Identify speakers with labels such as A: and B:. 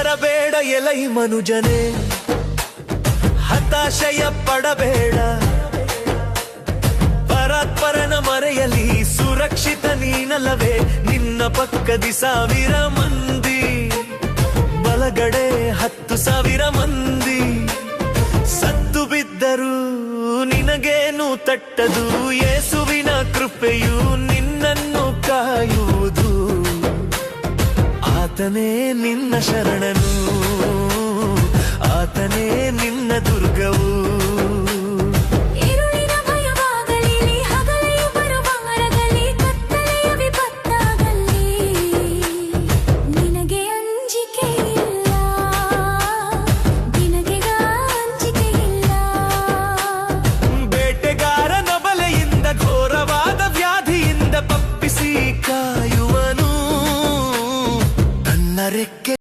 A: ಹೆದರಬೇಡ ಎಲೈ ಮನುಜನೇ, ಹತಾಶಯ ಪಡಬೇಡ. ಪರಾತ್ಪರನ ಮರೆಯಲಿ ಸುರಕ್ಷಿತ ನೀನಲ್ಲವೇ. ನಿನ್ನ ಪಕ್ಕದಿ 1000 ಮಂದಿ, ಬಲಗಡೆ 10,000 ಮಂದಿ. ಸತ್ತು ಬಿದ್ದರೂ ನಿನಗೇನು ತಟ್ಟದು, ಯೇಸುವಿನ ಕೃಪೆಯು ನಿನ್ನನ್ನು ಕಾಯುವುದು. ಆತನೇ ನಿನ್ನ ಶರಣನು, ಆತನೇ ನಿನ್ನ ದುರ್ಗವು.